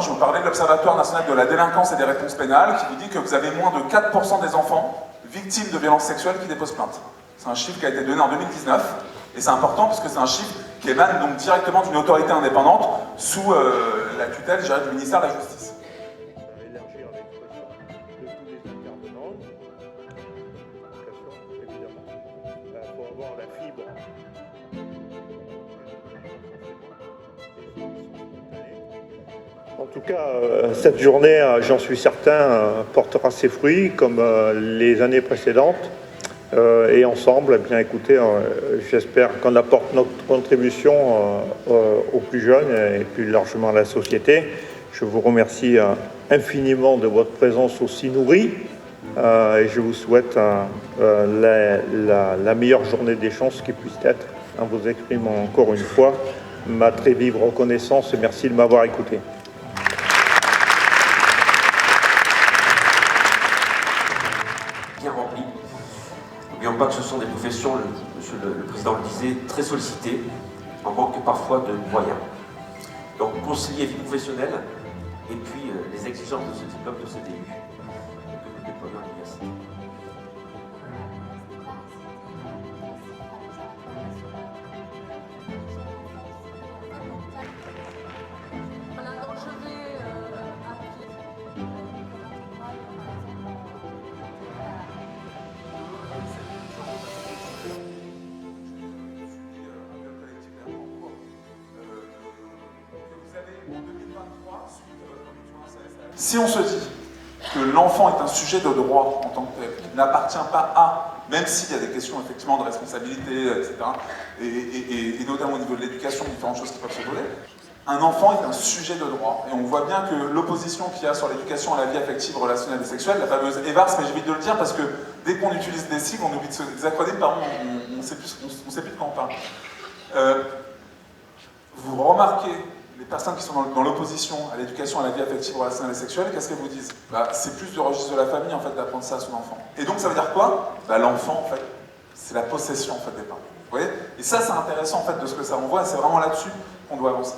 Je vous parlais de l'Observatoire national de la délinquance et des réponses pénales qui vous dit que vous avez moins de 4% des enfants victimes de violences sexuelles qui déposent plainte. C'est un chiffre qui a été donné en 2019 et c'est important parce que c'est un chiffre qui émane donc directement d'une autorité indépendante sous la tutelle, je dirais, du ministère de la Justice. Élargir l'expression de tous les intervenants. Évidemment, il faut avoir la fibre. En tout cas, cette journée, j'en suis certain, portera ses fruits comme les années précédentes. Et ensemble, eh bien, écoutez, j'espère qu'on apporte notre contribution aux plus jeunes et plus largement à la société. Je vous remercie infiniment de votre présence aussi nourrie et je vous souhaite la meilleure journée des chances qui puisse être, en vous exprimant encore une fois ma très vive reconnaissance et merci de m'avoir écouté. Bien rempli. N'oublions pas que ce sont des professions, monsieur le Président le disait, très sollicitées, en manque parfois de moyens. Donc concilier vie professionnelle et puis les exigences de ce diplôme de CDU que nous déployons à l'université. Si on se dit que l'enfant est un sujet de droit en tant que tel, qu'il n'appartient pas à, même s'il y a des questions effectivement de responsabilité, etc., et notamment au niveau de l'éducation, différentes choses qui peuvent se poser, un enfant est un sujet de droit. Et on voit bien que l'opposition qu'il y a sur l'éducation à la vie affective, relationnelle et sexuelle, la fameuse EVARS, mais j'évite de le dire parce que dès qu'on utilise des sigles, on oublie des acronymes, pardon, on ne sait plus de quoi on parle. Vous remarquez les personnes qui sont dans l'opposition à l'éducation à la vie affective, relationnelle et sexuelle, qu'est-ce qu'elles vous disent? C'est plus du registre de la famille, en fait, d'apprendre ça à son enfant. Et donc, ça veut dire quoi? L'enfant, en fait, c'est la possession, en fait, des parents. Vous voyez? Et ça, c'est intéressant, en fait, de ce que ça renvoie, et c'est vraiment là-dessus qu'on doit avancer.